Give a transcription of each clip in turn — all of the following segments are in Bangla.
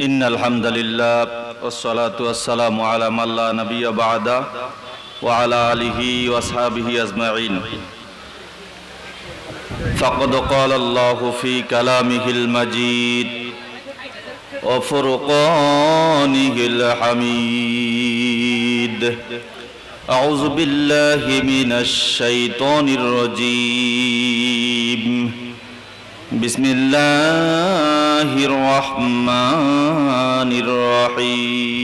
إن الحمد لله والصلاة والسلام على من لا نبي بعده وعلى آله وأصحابه أجمعين فقد قال الله في كلامه المجيد وفرقانه الحميد أعوذ بالله من الشيطان الرجيم بسم الله الرحمن الرحيم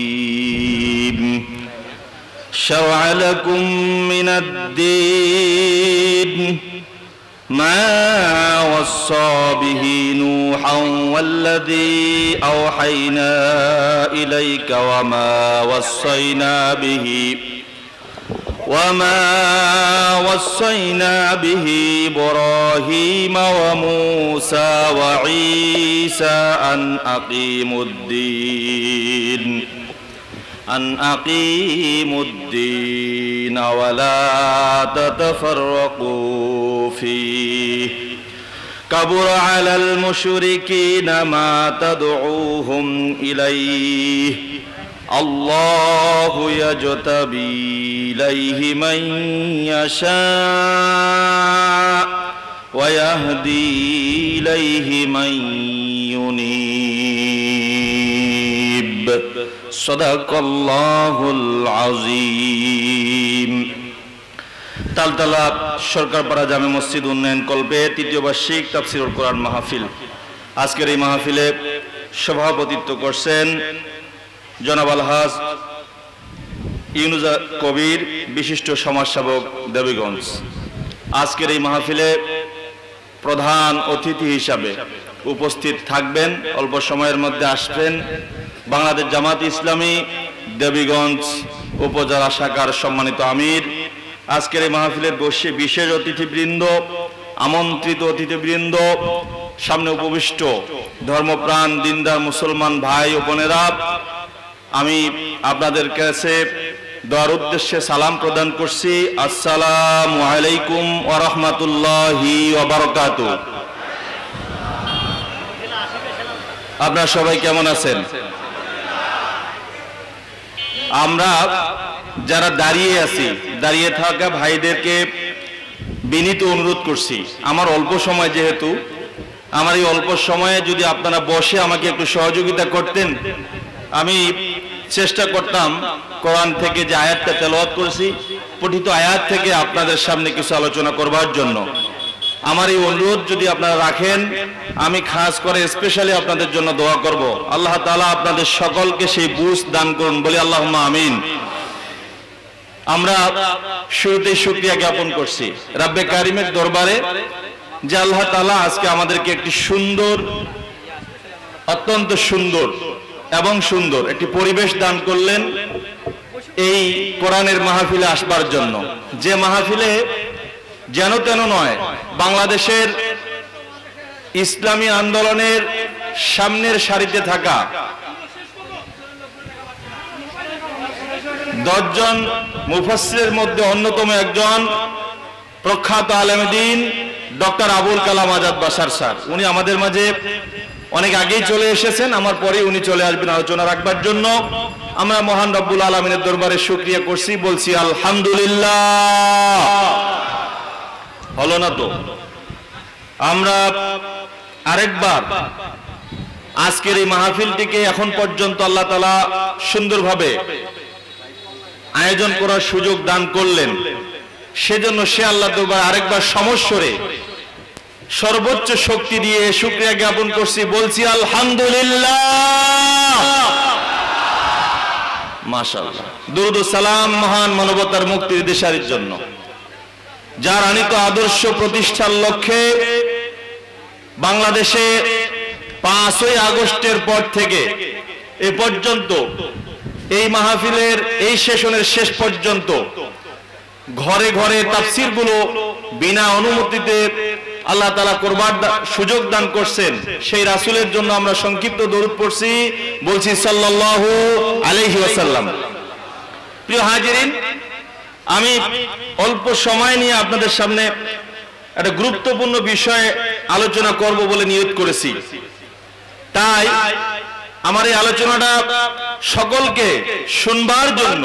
شرع لكم من الدين ما وصى به نوحا والذي أوحينا إليك وما وصينا به إبراهيم وموسى وعيسى أن أقيموا الدين ولا تتفرقوا فيه كبر على المشركين ما تدعوهم إليه الله يجتبي إليه من يشاء ويهدي إليه من ينيب صدق الله العظيم তালতলা সরকারপাড়া জামে মসজিদ উন্নয়ন কল্পে তৃতীয় বার্ষিক তাফসীরুল কোরআন মাহফিল। আজকের এই মাহফিলে সভাপতিত্ব করছেন জনাব আলহাজ ইউনুস কবির, বিশিষ্ট সমাজসেবক, দেবীগঞ্জ। আজকের এই মাহফিলে প্রধান অতিথি হিসাবে উপস্থিত থাকবেন, অল্প সময়ের মধ্যে আসবেন বাংলাদেশ জামাত ইসলামী দেবীগঞ্জ উপজেলা শাখার সম্মানিত আমির। আজকের এই মাহফিলের বিশেষ অতিথিবৃন্দ, আমন্ত্রিত অতিথিবৃন্দ, সামনে উপবিষ্ট ধর্মপ্রাণ দিনদার মুসলমান ভাই ও বোনেরা, আমি আপনাদের কাছে দোয়ার উদ্দেশ্যে সালাম প্রদান করছি। আসসালামু আলাইকুম ওয়া রাহমাতুল্লাহি ওয়া বারাকাতুহু। আপনারা সবাই কেমন আছেন? আমরা যারা দাঁড়িয়ে আছি, দাঁড়িয়ে থাকা ভাইদেরকে বিনীত অনুরোধ করছি, আমার অল্প সময় যেহেতু, আমার এই অল্প সময়ে যদি আপনারা বসে আমাকে একটু সহযোগিতা করতেন, আমি চেষ্টা করতাম কোরআন থেকে যে আয়াতটা তেলাওয়াত করেছি, পঠিত আয়াত থেকে আপনাদের সামনে কিছু আলোচনা করবার জন্য। আমার এই অনুরোধ যদি আপনারা রাখেন, আমি খাস করে স্পেশালি আপনাদের জন্য দোয়া করব। আল্লাহ তাআলা আপনাদের সকলকে সেই বুঝ দান করুন, বলি আল্লাহুম্মা আমিন। আমরা শুরুতেই শুকরিয়া জ্ঞাপন করছি রাব্বে কারিমের দরবারে যে আল্লাহ তাআলা আজকে আমাদেরকে একটি সুন্দর, অত্যন্ত সুন্দর এবং সুন্দর একটি পরিবেশ দান করলেন এই কোরআনের মাহফিলে আসবার জন্য। যে মাহফিলে যেন তেন নয়, বাংলাদেশের ইসলামী আন্দোলনের সামনের সারিতে থাকা 10 জন মুফাসসিরের মধ্যে অন্যতম একজন প্রখ্যাত আলেম দ্বীন ডক্টর আবুল কালাম আজাদ বাশার স্যার, উনি আমাদের মাঝে অনেক আগেই চলে এসেছেন, আমার পরে উনি চলে আসবেন আলোচনা রাখবার জন্য। আমরা মহান রব্বুল আলামিনের দরবারে শুকরিয়া করছি, বলছি আলহামদুলিল্লাহ। হলো না তো? আমরা আরেকবার আজকের এই মাহফিলটিকে এখন পর্যন্ত আল্লাহ তাআলা সুন্দরভাবে আয়োজন করার সুযোগ দান করলেন, সেজন্য সে আল্লাহ দরবারে আরেকবার সমস্বরে সর্বোচ্চ শক্তি দিয়ে শুকরিয়া জ্ঞাপন করছি, বলছি আলহামদুলিল্লাহ। মাশাআল্লাহ। দুরূদ ও সালাম মহান মানবতার মুক্তির দিশারির জন্য, যার আনিত আদর্শ প্রতিষ্ঠার লক্ষ্যে বাংলাদেশে 5ই আগস্টের পর থেকে এ পর্যন্ত, এই মাহফিলের এই সেশনের শেষ পর্যন্ত ঘরে ঘরে তাফসীরগুলো বিনা অনুমতিতে আল্লাহ তাআলা করবার সুযোগ দান করছেন। সেই রাসূলের জন্য আমরা সংক্ষিপ্ত দরুদ পড়ছি, বলছি সাল্লাল্লাহু আলাইহি ওয়াসাল্লাম। প্রিয় হাজিরিন, আমি অল্প সময় নিয়ে আপনাদের সামনে একটা গুরুত্বপূর্ণ বিষয়ে আলোচনা করব বলে নিয়ত করেছি। তাই আমার এই আলোচনাটা সকলকে শুনবার জন্য,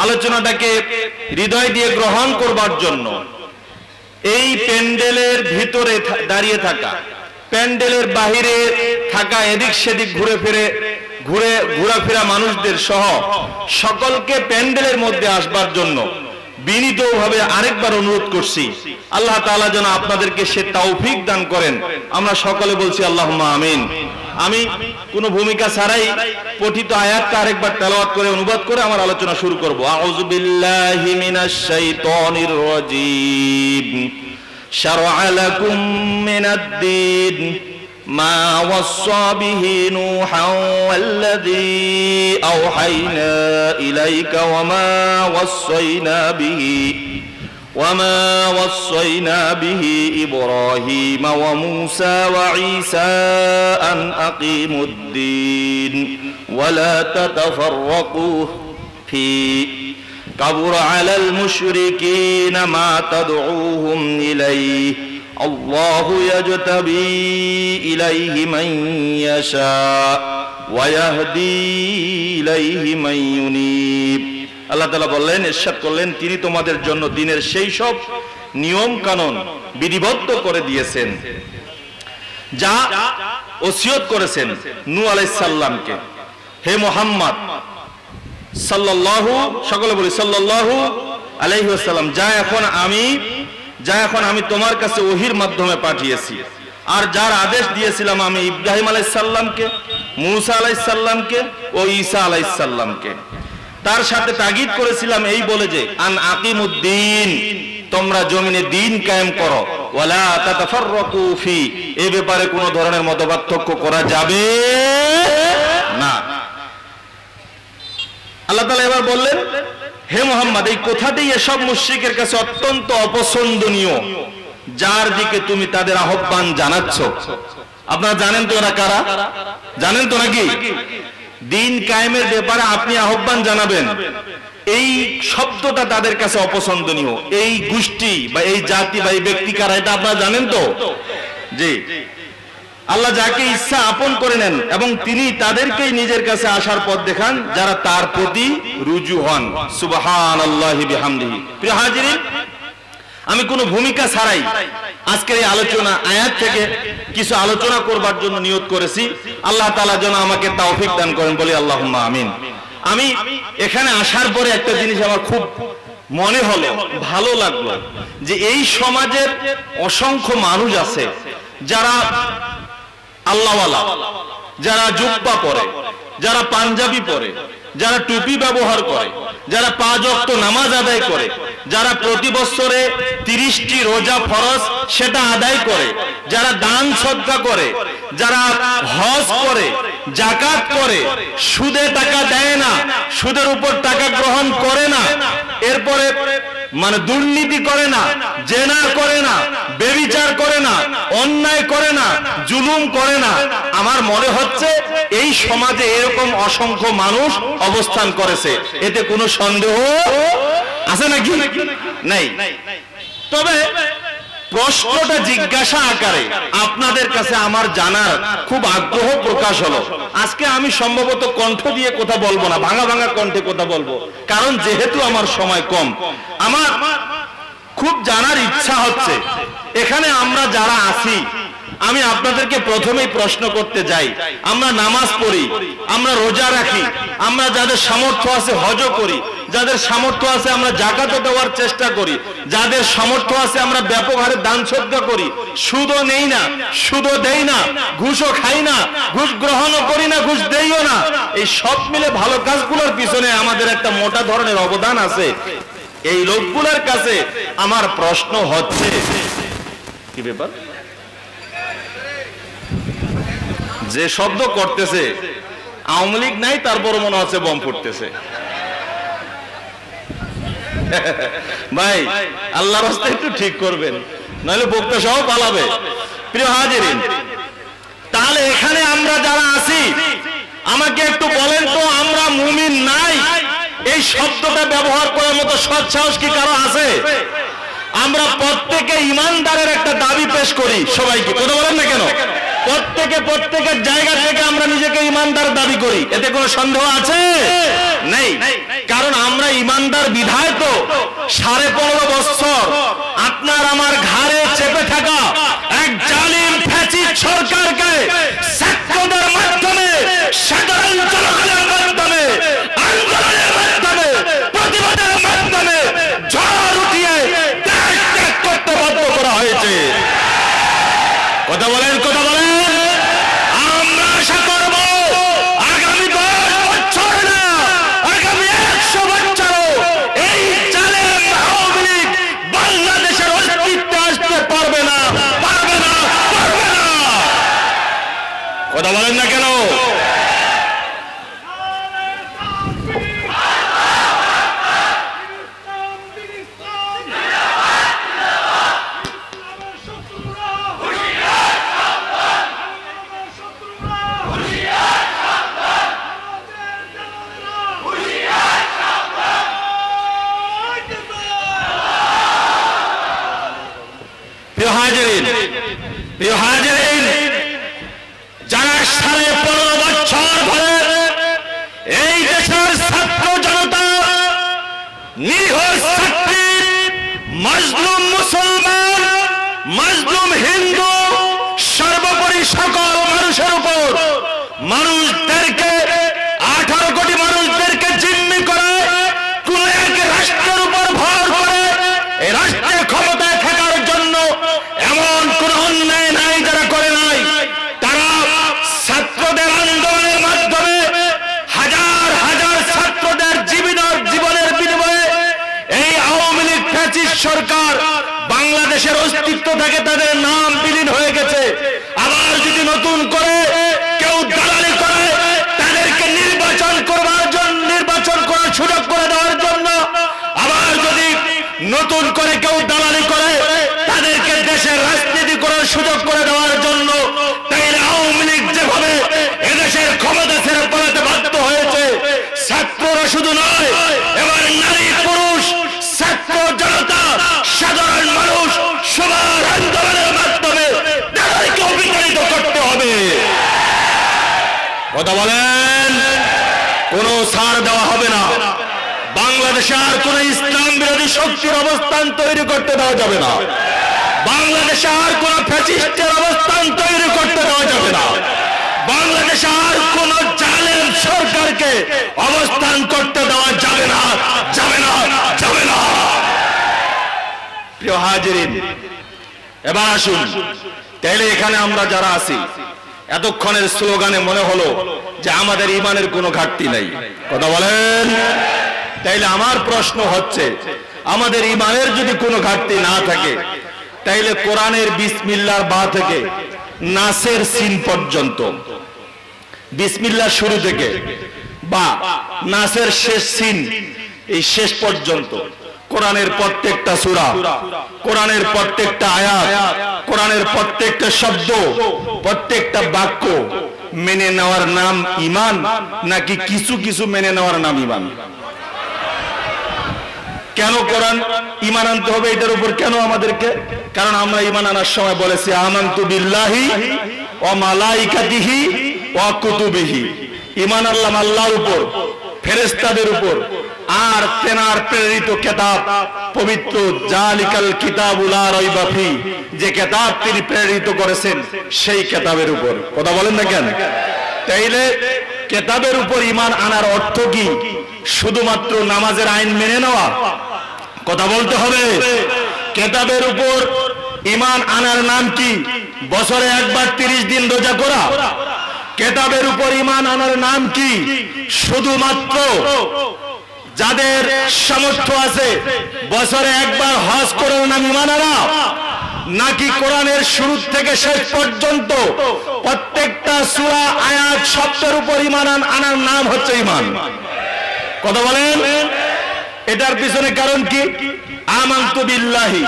আলোচনাটাকে হৃদয় দিয়ে গ্রহণ করবার জন্য, এই প্যান্ডেলের ভিতরে দাঁড়িয়ে থাকা, প্যান্ডেলের বাহিরে থাকা, এদিক সেদিক ঘোরাফেরা মানুষদের সহ সকলকে প্যান্ডেলের মধ্যে আসবার জন্য বিনীতভাবে আরেকবার অনুরোধ করছি। আল্লাহ তাআলা যেন আপনাদেরকে সে তৌফিক দান করেন। আমরা সকলে বলছি আল্লাহুম্মা আমিন। আমি কোনো ভূমিকা ছাড়াই পঠিত আয়াতটা আরেকবার তেলাওয়াত করে অনুবাদ করে আমার আলোচনা শুরু করব। আউযু বিল্লাহি মিনাশ শাইতানির রাজীম। শারআ লাকুম মিনাদ-দীন মা ওয়াসসা বিহি নূহান ওয়াল্লাযী আওহাইনা ইলাইকা ওয়া মা ওয়াসসাইনা বিহি ইব্রাহিম ওয়া মূসা ওয়া ঈসা আন আকিমুদ-দীন ওয়া লা তাতাফাররাকু ফি কাবুরা আলাল মুশরিকিনা মা তাদউহুম ইলাইহি আল্লাহু ইয়াজতাবি ইলাইহি মান ইয়াশা ওয়া ইয়াহদি ইলাইহি মান ইউনিব। আল্লাহ তাআলা বললেন, ইরশাদ করলেন, তিনি তোমাদের জন্য দ্বীনের সেই সব নিয়ম কানুন বিধিবদ্ধ করে দিয়েছেন যা ওসিয়ত করেছেন নূহ আলাইহিস সালামকে। হে মুহাম্মদ সাল্লাল্লাহু, সকলে বলি সাল্লাল্লাহু আলাইহি ওয়াসাল্লাম, যা এখন আমি তোমার কাছে ওহীর মাধ্যমে পাঠিয়েছি, আর যার আদেশ দিয়েছিলাম আমি ইব্রাহিম আলাইহিস সালামকে, মূসা আলাইহিস সালামকে ও ঈসা আলাইহিস সালামকে। তার সাথে তাগিদ করেছিলাম এই বলে যে আন আকিমুদ্দিন, তোমরা জমিনে দ্বীন কায়েম করো, ওয়ালা তাতাফাররাকু ফি, এই ব্যাপারে কোনো ধরনের মতপার্থক্য করা যাবে না। আল্লাহ তাআলা এবার বললেন, হে মুহাম্মদ, এই কথাটি এসব মুশরিকের কাছে অত্যন্ত অপছন্দনীয় যার দিকে তুমি তাদের আহ্বান জানাচ্ছ। আপনারা জানেন তো এরা কারা? জানেন তো নাকি? দ্বীন কায়েমের ব্যাপারে আপনি আহ্বান জানাবেন, এই শব্দটা তাদের কাছে অপছন্দনীয়। এই গোষ্ঠী বা এই জাতি বা এই ব্যক্তি কারা, এটা আপনারা জানেন তো? জি, আল্লাহ যাকে ইচ্ছা আপন করে নেন এবং তিনি তাদেরকেই নিজের কাছে আসার পথ দেখান যারা তার প্রতি রুজু হন। সুবহানাল্লাহি বিহামদিহি। প্রিয় হাজিরিন, আমি কোনো ভূমিকা ছাড়াই আজকের এই আলোচনা আয়াত থেকে কিছু আলোচনা করবার জন্য নিয়ত করেছি। আল্লাহ তাআলা যেন আমাকে তৌফিক দান করেন, বলি আল্লাহুম্মা আমিন। আমি এখানে আসার পরে একটা জিনিস আমার খুব মনে হলো, ভালো লাগলো, যে এই সমাজের অসংখ্য মানুষ আছে যারা আল্লাহওয়ালা, যারা জুব্বা পরে, যারা পাঞ্জাবি পরে, যারা টুপি ব্যবহার করে, যারা 5 ওয়াক্ত নামাজ আদায় করে, যারা প্রতি বছরে 30টি রোজা ফরজ সেটা আদায় করে, যারা দান সদকা করে, যারা হজ করে, যাকাত করে, সুদে টাকা দেয় না, সুদের উপর টাকা গ্রহণ করে না, এরপরে মানে দুর্নীতি করে না, জেনা করে না, ব্যভিচার করে না, অন্যায় করে না, জুলুম করে না। আমার মনে হচ্ছে এই সমাজে এরকম অসংখ্য মানুষ অবস্থান করেছে, এতে কোনো সন্দেহ আছে নাকি? নাই। তবে প্রশ্নটা জিজ্ঞাসা আকারে আপনাদের কাছে আমার জানার খুব আগ্রহ প্রকাশ হলো। আজকে আমি সম্ভবত কণ্ঠ দিয়ে কথা বলবো না, ভাঙা ভাঙা কণ্ঠে কথা বলবো, কারণ যেহেতু আমার সময় কম। আমার খুব জানার ইচ্ছা হচ্ছে, এখানে আমরা যারা আছি, আমি আপনাদেরকে প্রথমেই প্রশ্ন করতে যাই, আমরা নামাজ পড়ি, আমরা রোজা রাখি, আমরা যাদের সামর্থ্য আছে হজ করি, যাদের সামর্থ্য আছে আমরা যাকাত দেওয়ার চেষ্টা করি, যাদের সামর্থ্য আছে আমরা ব্যাপক হারে দান সদকা করি, সুদও নেই না, সুদও দেই না, ঘুষও খাই না, ঘুষ গ্রহণও করি না, ঘুষ দেইও না। এই সব মিলে ভালো কাজগুলোর পিছনে আমাদের একটা মোটা ধরনের অবদান আছে। এই লোকগুলোর কাছে আমার প্রশ্ন হচ্ছে, কি ব্যাপার? যে শব্দ করতেছে আওয়ামী লীগ নাই, তারপর মনে হচ্ছে বম ফুটতেছে। ভাই আল্লাহর রাস্তায় একটু ঠিক করবেন, নাহলে বক্তা সহ পালাবে। প্রিয় হাজিরিন, তাহলে এখানে আমরা যারা আছি, আমাকে একটু বলেন তো, আমরা মুমিন নাই এই শব্দটা ব্যবহার করার মতো সৎ সাহস কি কারো আছে? আমরা প্রত্যেকে ইমানদারের একটা দাবি পেশ করি সবাইকে, কথা বলেন না কেন? প্রত্যেকের জায়গা থেকে আমরা নিজেকে ইমানদার দাবি করি, এতে কোনো সন্দেহ আছে? নেই। কারণ আমরা ইমানদার বিধায় তো 15.5 বছর আপনার আমার ঘাড়ে চেপে থাকা এক জালিম ফ্যাসিস্ট সরকারকে ছাত্রদের মাধ্যমে, সাধারণ জনগণের মাধ্যমে, আন্দোলনের মাধ্যমে, প্রতিবাদের মাধ্যমে ঝড় উঠিয়ে দেশ ত্যাগ করতে বাধ্য করা হয়েছে। কথা বলেন, কথা বলেন। আমরা আশা করব আগামী 10 বছর না, আগামী 100 বছরও এই জালেম আওয়ামী লীগ বাংলাদেশের অস্তিত্বে আসতে পারবে না, পারবে না, পারবে না। কথা বলেন না কেন? প্রিয় হাজিরিন, যারা 15.5 বছর ধরে এই দেশের ছাত্র জনতা, নিরীহ ছাত্রী, মাজলুম মুসলমান, মাজলুম হিন্দু, সর্বোপরি সকল মানুষের উপর, মানুষদেরকে 18 কোটি মানুষদেরকে জিম্মি করে কোন এক রাষ্ট্রের উপর ভর করে এই রাষ্ট্রের ক্ষমতায় থাকার জন্য এমন কোন অন্যায় নাই যারা করে নাই। তারা ছাত্রদের আন্দোলনের মাধ্যমে হাজার হাজার ছাত্রদের জীবনের বিনিময়ে এই আওয়ামী লীগ ফ্যাসিস্ট সরকার বাংলাদেশের অস্তিত্ব থেকে তাদের নাম বিলীন হয়ে গেছে। আবার যদি নতুন করে কেউ দালালি করে তাদেরকে নির্বাচন করার সুযোগ করে দেওয়ার জন্য, আবার যদি নতুন করে কেউ দালালি করে তাদেরকে দেশের রাজনীতি করার সুযোগ করে দেওয়ার জন্য, তাইলে আওয়ামী লীগ যেভাবে এদেশের ক্ষমতা ছেড়ে পালাতে বাধ্য হয়েছে, ছাত্ররা শুধু নয়, এবার নারী পুরুষ, ছাত্র জনতা, সাধারণ মানুষ সবার আন্দোলনের মাধ্যমে তাদেরকে বিতাড়িত করতে হবে। কথা বলেন, কোনো ছাড় দেওয়া হবে না। বাংলাদেশে আর কোন ইসলাম বিরোধী শক্তির অবস্থান তৈরি করতে দেওয়া যাবে না। বাংলাদেশে আর কোন ফ্যাসিস্টের অবস্থান তৈরি করতে দেওয়া যাবে না। বাংলাদেশে আর কোন জালেম সরকারকে অবস্থান করতে দেওয়া যাবে না, যাবে না, যাবে না। প্রিয় হাজিরিন, এবার আসুন, তাইলে এখানে আমরা যারা আছি, এতক্ষণের স্লোগানে মনে হলো যে আমাদের ইমানের কোনো ঘাটতি নাই। কথা বলেন। তাইলে আমার প্রশ্ন হচ্ছে, আমাদের ইমানের যদি কোনো ঘাটতি না থাকে, তাইলে কোরআনের বিসমিল্লাহর বা থেকে নাসের সিন পর্যন্ত, বিসমিল্লাহ শুরু থেকে বা নাসের শেষ সিন, এই শেষ পর্যন্ত কোরআনের প্রত্যেকটা সূরা, কোরআনের প্রত্যেকটা আয়াত, কোরআনের প্রত্যেকটা শব্দ, প্রত্যেকটা বাক্য মেনে নেওয়ার নাম ঈমান, নাকি কিছু কিছু মেনে নেওয়ার নাম ঈমান? কেন কোরআন ঈমান আনতে হবে এটার উপর কেন আমাদেরকে? কারণ আমরা ঈমান আনার সময় বলেছি আমানতু বিল্লাহি ওয়া মালাইকাতিহি ওয়া কুতুবিহি, ঈমান আনলাম আল্লাহর উপর, ফেরেশতাদের উপর, আর তেনার প্রেরিত কিতাব পবিত্র জালিকাল কিতাবুল লা রাইবা ফি, যে কিতাব তিনি প্রেরিত করেছেন সেই কিতাবের উপর। কথা বলেন না কেন? তাইলে কিতাবের উপর ঈমান আনার অর্থ কি? শুধুমাত্র নামাজের আইন মেনে নেওয়া? কথা বলতে হবে। কিতাবের উপর ঈমান আনার নাম কি? বছরে একবার 30 দিন রোজা করা? কিতাবের উপর ঈমান আনার নাম কি? শুধুমাত্র যাদের সামর্থ্য আছে বছরে একবার হজ করার নাম ঈমান আনা? নাকি কোরআনের শুরু থেকে শেষ পর্যন্ত প্রত্যেকটা সূরা, আয়াত, শব্দের উপর ঈমান আনার নাম হচ্ছে ঈমান? কথা বলেন। এটার পিছনে কারণ কি? আমানতু বিল্লাহি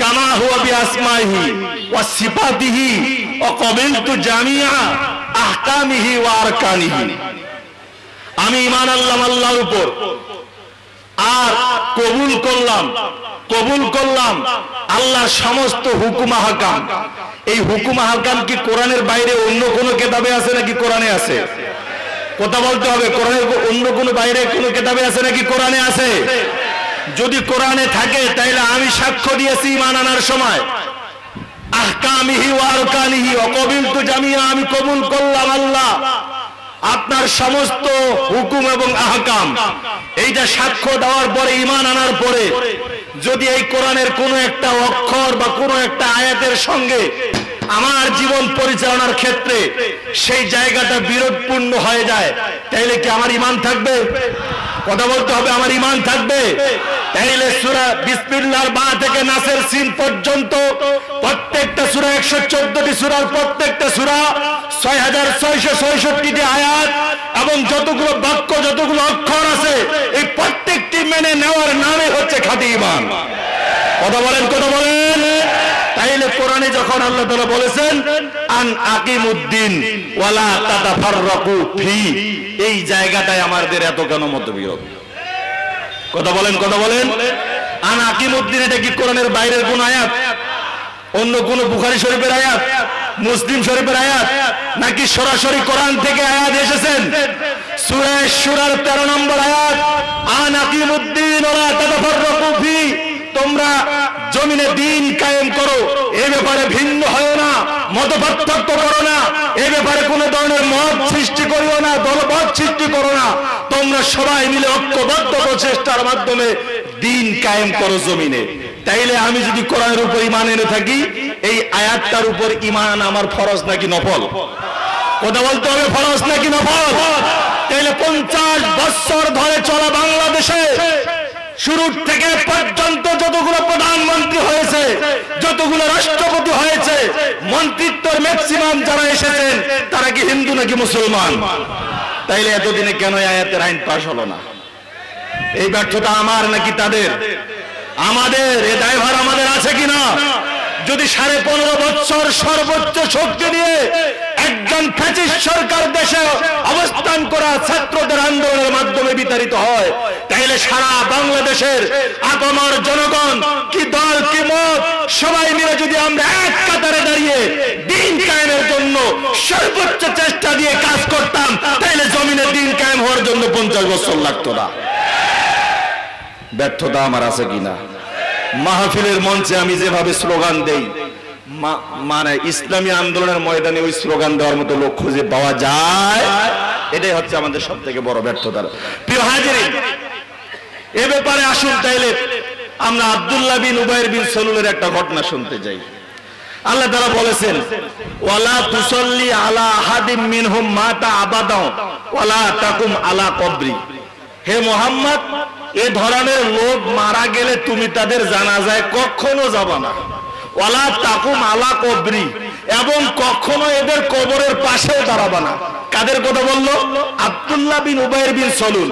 কামা হুয়া বিআসমাইহি ওয়া সিফাতিহি ওয়া ক্বাবিলতু জামিআ আহকামিহি ওয়া আরকানিহি। আমি ঈমান আনলাম আল্লাহর উপর, আর কবুল করলাম আল্লাহর সমস্ত হুকুম আহকাম। এই হুকুম আহকাম কি কোরআনের বাইরে অন্য কোন কিতাবে আছে নাকি কোরআনে আছে? কথা বলতে হবে। কোরআনের অন্য কোনো বাইরে কোনো কিতাবে আছে নাকি? কোরআনে আছে। যদি কোরআনে থাকে তাহলে আমি সাক্ষ্য দিয়েছি ঈমান আনার সময়, আহকামিহি ওয়া আরকানিহি ওয়া কবিলতু জামিয়া, আমি কবুল করলাম আল্লাহ আপনার সমস্ত হুকুম এবং আহকাম। এইটা সাক্ষ্য দেওয়ার পরে, ঈমান আনার পরে যদি এই কোরআনের কোনো একটা অক্ষর বা কোনো একটা আয়াতের সঙ্গে আমার জীবন পরিচালনার ক্ষেত্রে সেই জায়গাটা বিরোধপূর্ণ হয়ে যায়, তাইলে কি আমার ঈমান থাকবে? কথা বলতে হবে, আমার ঈমান থাকবে? তাইলে সূরা বিসমিল্লাহর বা থেকে নাসের সিন পর্যন্ত প্রত্যেকটা সূরা 114টি সূরার প্রত্যেকটা সূরা 6666টি আয়াত এবং যতগুলো বাক্য, যতগুলো অক্ষর আছে, এই প্রত্যেকটি মেনে নেওয়ার নামে হচ্ছে খাঁটি ঈমান। কথা বলেন, কথা বলেন। তাইলে কোরআনে যখন আল্লাহ তাআলা বলেছেন আন আকিমুদ্দিন ওয়ালা তাতাফাররাকু ফি, এই জায়গাটায় আমাদের এত কেন মতবিরোধ? কথা বলেন, কথা বলেন। আন আকিমুদ্দিন, এটা কি কোরআনের বাইরের কোন আয়াত? অন্য কোন বুখারী শরীফের আয়াত, মুসলিম শরীফের আয়াত, নাকি সরাসরি কোরআন থেকে আয়াত এসেছেন? সূরা শুরার 13 নম্বর আয়াত, আন আকিমুদ্দিন ওয়ালা তাতাফাররাকু ফি, তোমরা জমিনে দিন কায়েম করো, এই ব্যাপারে ভিন্ন হয় না, মত পার্থক্য করো না, এই ব্যাপারে কোন ধরনের মত সৃষ্টি করিও না, দলবদ্ধ সৃষ্টি করো না, তোমরা সবাই মিলে ঐক্যবদ্ধ প্রচেষ্টার মাধ্যমে দিন কায়েম করো জমিনে। তাইলে আমি যদি কোরআনের উপর ঈমান এনে থাকি, এই আয়াতটার উপর ঈমান আমার ফরজ নাকি নফল? কথা বলতে হবে, ফরজ নাকি নফল? তাইলে 50 বছর ধরে চলা বাংলাদেশে শুরু থেকে পর্যন্ত যতগুলো প্রধানমন্ত্রী হয়েছে, যতগুলো রাষ্ট্রপতি হয়েছে, মন্ত্রিত্বের ম্যাক্সিমাম যারা এসেছেন তারা কি হিন্দু নাকি মুসলমান? তাইলে এতদিনে কেন আয়াতের আইন পাশ হলো না? এই ব্যর্থতা আমার নাকি তাদের? আমাদের। এই দায়ভার আমাদের আছে কিনা? যদি 15.5 বছর সর্বোচ্চ শক্তি দিয়ে একজন ফ্যাসিস্ট সরকার দেশে অবস্থান করা ছাত্রদের আন্দোলনের মাধ্যমে বিতাড়িত হয়, তাইলে সারা বাংলাদেশের আপামর জনগণ, কি দল কি মত, সবাই মিলে যদি আমরা এক কাতারে দাঁড়িয়ে দিন কায়েমের জন্য সর্বোচ্চ চেষ্টা দিয়ে কাজ করতাম, তাইলে জমিনে দিন কায়েম হওয়ার জন্য 50 বছর লাগতো না। ব্যর্থতা আমার আছে কিনা? মাহফিলের মঞ্চে আমি যেভাবে স্লোগান দেই, মানে ইসলামী আন্দোলনের ময়দানে ওই স্লোগান দেওয়ার মতো লোক খুঁজে পাওয়া যায়, এটাই হচ্ছে আমাদের সব থেকে বড় ব্যর্থতা। প্রিয় হাজিরিন, এ ব্যাপারে আসুন তাইলে আমরা আব্দুল্লাহ বিন উবাইর বিন সালুলের একটা ঘটনা শুনতে যাই। আল্লাহ তাআলা বলেছেন ওয়ালা তুসাল্লি আলা আহাদিম মিনহুম মাতা আবাদা ওয়ালা তাকুম আলা কবরি, হে মুহাম্মদ, এই ধরনের লোক মারা গেলে তুমি তাদের জানাজায় কখনো যাবা না, ওয়ালা তাকুম আলা কবরি, এবং কখনো এদের কবরের পাশেও দাঁড়াবা না। কাদের কথা বললো? আব্দুল্লাহ বিন উবাইর বিন সালুল।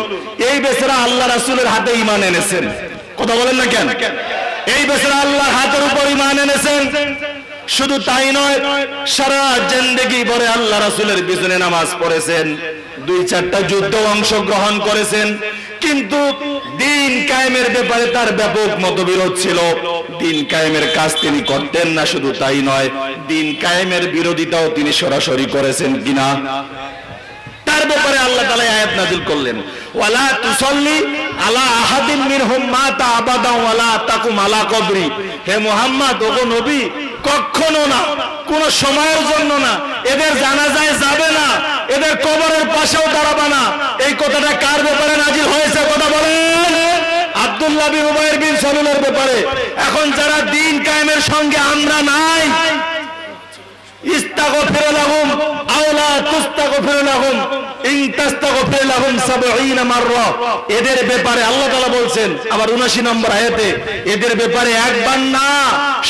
এই বেচারা আল্লাহ রাসূলের হাতে ঈমান এনেছেন। কথা বলেন না কেন? এই বেচারা আল্লাহর হাতের উপর ঈমান এনেছেন। শুধু তাই নয়, সারা জিন্দেগি ভরে আল্লাহ রাসূলের পিছনে নামাজ পড়েছেন, 2-4টা যুদ্ধে অংশগ্রহণ করেছেন, কিন্তু দিন কায়েমের ব্যাপারে তার ব্যাপক মতবিরোধ ছিল। দিন কায়েমের কাজ তিনি করতেন না। শুধু তাই নয়, দিন কায়েমের বিরোধিতাও তিনি সরাসরি করেছেন কিনা, তার ব্যাপারে আল্লাহ তাআলা আয়াত নাযিল করলেন ওয়ালা তুসাল্লি আলা আহাদিন মিনহুম মাতা আবাদা ওয়ালা তাকুম আলা কবরি, হে মুহাম্মদ, ওগো নবী, কখনো না, কোন সময়ের জন্য না, এদের জানাজায় যাবে না, এদের কবরের পাশেও দাঁড়াবে না। এই কথাটা কার ব্যাপারে নাযিল হয়েছে? কথা বলেন। আব্দুল্লাহ বিন উবাইর বিন সালুলের ব্যাপারে। এখন যারা দিন কায়েমের সঙ্গে আমরা নাই, ইস্তাগফির লাহুম আও লা তুস্তাগফির লাহুম ইন তাস্তাগফির লাহুম 70 মাররা, এদের ব্যাপারে আল্লাহ তাআলা বলছেন আবার 79 নম্বর আয়াতে, এদের ব্যাপারে একবার না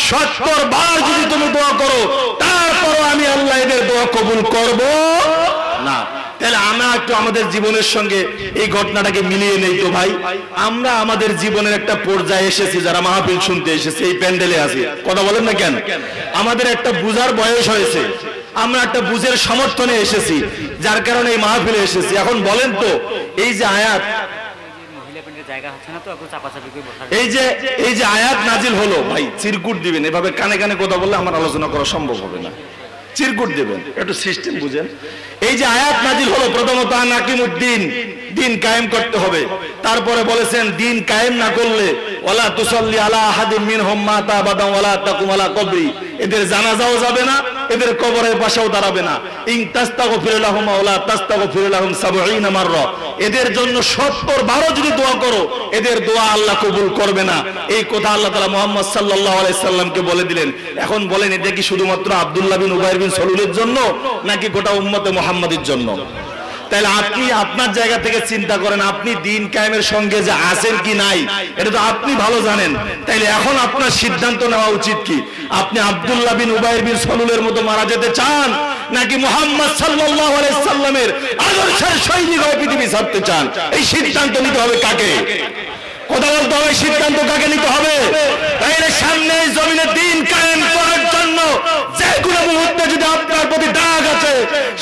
70 বার যদি তুমি দোয়া করো, তারপরও আমি আল্লাহ এদের দোয়া কবুল করব না। তাহলে আমরা একটু আমাদের জীবনের সঙ্গে এই ঘটনাটাকে মিলিয়ে নেই তো ভাই। আমরা আমাদের জীবনের একটা পর্যায়ে এসেছি, যারা মাহফিল শুনতে এসেছি, এই প্যান্ডেলে আছি, কথা বলেন না কেন? আমাদের একটা বুঝার বয়স হয়েছে, আমরা একটা বুঝের সমর্থনে এসেছি, যার কারণে এই মাহফিলে এসেছি। এখন বলেন তো, এই যে আয়াত, এই যে আয়াত নাজিল হলো, ভাই চিরকুট দিবেন, এভাবে কানে কানে কথা বললে আমার আলোচনা করা সম্ভব হবে না। চিরকুট দেবেন, একটু সিস্টেম বুঝেন। এই যে আয়াত নাজিল হলো, প্রথমত নাকিমুদ্দিন, দিন কায়েম করতে হবে। তারপরে বলেছেন দিন কায়েম না করলে ওয়ালা তুসাল্লি আলা আহাদিন মিনহুম মাতা আবাদান ওয়ালা তাকুম আলা কবরি, এদের জানাজাও যাবে না, এদের কবরের পাশেও দাঁড়াবে না। ইন তাস্তাগফির লাহুম ওয়ালা তাস্তাগফির লাহুম ৭০ মাররা, এদের জন্য ৭০ যদি দোয়া করো, এদের দোয়া আল্লাহ কবুল করবে না। এই কথা আল্লাহ তাআলা মুহাম্মদ সাল্লাল্লাহু আলাইহি সাল্লামকে বলে দিলেন। এখন বলেন, এটা কি শুধুমাত্র আব্দুল্লাহ বিন উবাই বিন সলুলের জন্য নাকি গোটা উম্মতে মুহাম্মাদের জন্য? তাহলে আপনি আপনার জায়গা থেকে চিন্তা করেন, আপনি দিন কায়েমের সঙ্গে যে আছেন কি নাই এটা তো আপনি ভালো জানেন। তাইলে এখন আপনার সিদ্ধান্ত নেওয়া উচিত কি, আপনি আব্দুল্লাহ বিন উবাই বিন সলুলের মতো মারা যেতে চান নাকি মুহাম্মদ সাল্লাল্লাহু আলাইহি সাল্লামের আদর্শের সৈনিক হয়ে পৃথিবী ছাড়তে চান? এই সিদ্ধান্ত নিতে হবে কাকে? কথা বলতে হবে, সিদ্ধান্ত কাকে নিতে হবে? তাইলে সামনে জমিনে দিন কায়েম করার জন্য যে কোনো মুহূর্তে যদি আপনার প্রতি দাগ আছে,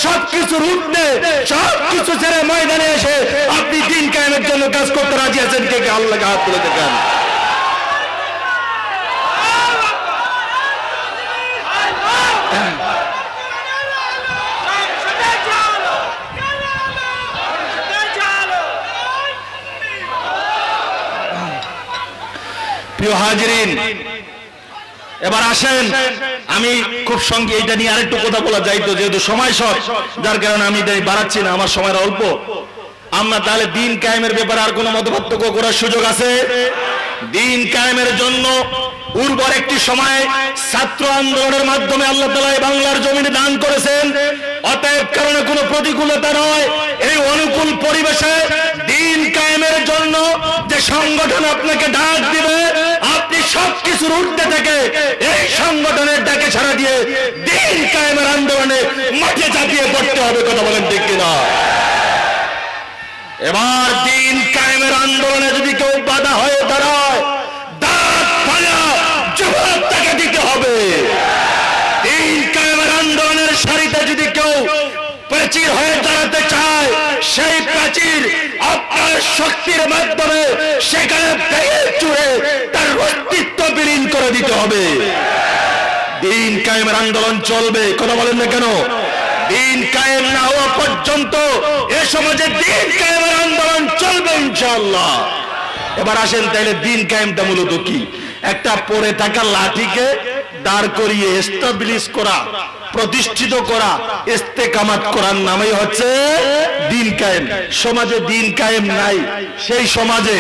সবকিছু রুখতে, সবকিছু ছেড়ে ময়দানে এসে আপনি দিন কায়েমের জন্য কাজ করতে রাজি আছেন? কে কে আল্লাহকে হাত তুলে দেখান। প্রিয় হাজিরিন, এবার আসেন, আমি খুব সঙ্গে এটা নিয়ে আরেকটু কথা বলা যাইতো, যেহেতু সময় শর্ট, যার কারণে আমি এটা বাড়াচ্ছি না, আমার সময় অল্প। আমরা তাহলে দিন কায়েমের ব্যাপারে আর কোনো মতপার্থক্য করার সুযোগ আছে? দিন কায়েমের জন্য উর্বর একটি সময় ছাত্র আন্দোলনের মাধ্যমে আল্লাহ তাআলা বাংলার জমিনে দান করেছেন। অতএব কারণে কোনো প্রতিকূলতা নয়, এই অনুকূল পরিবেশে দিন কায়েমের জন্য যে সংগঠন আপনাকে ডাক দিবে, আপনি সবকিছুর ঊর্ধ্বে থেকে এই সংগঠনের ডাকে সাড়া দিয়ে দিন কায়েমের আন্দোলনে মাঠে ঝাঁপিয়ে পড়তে হবে। কথা বলেন ঠিক কিনা? এবার দিন কায়েমের আন্দোলনে যদি কেউ বাধা হয়ে দাঁড়ায়, দাঁত ভাঙা জবাব তাকে দিতে হবে। দিন কায়েমের আন্দোলনের সারিতে যদি কেউ প্রাচীর হয়ে দাঁড়াতে চায়, সেই প্রাচীর আপনার শক্তির মাধ্যমে সেখানে ভেঙে চুরে তার অস্তিত্ব বিলীন করে দিতে হবে। দিন কায়েমের আন্দোলন চলবে। কথা বলেন না কেন? দিন কায়েম না হওয়া পর্যন্ত এ সমাজে দিন কায়েমের আন্দোলন চলবে ইনশাআল্লাহ। এবার আসেন, তাইলে দিন কায়েমটা মূলত কি? একটা পড়ে থাকা লাঠিকে দাঁড় করিয়ে এস্টাবলিশ করা, প্রতিষ্ঠিত করা, ইস্তেকামাত করার নামই হচ্ছে দিন কায়েম। সমাজে দিন কায়েম নাই, সেই সমাজে,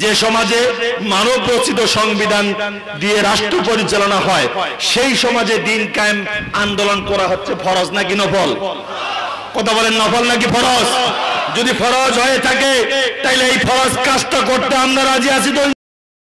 যে সমাজে মানব রচিত সংবিধান দিয়ে রাষ্ট্র পরিচালনা হয়, সেই সমাজে দিন কায়েম আন্দোলন করা হচ্ছে ফরজ নাকি নফল? কথা বলেন, নফল নাকি ফরজ? যদি ফরজ হয়ে থাকে তাহলে এই ফরজ কাজটা করতে আমরা রাজি আছি তো?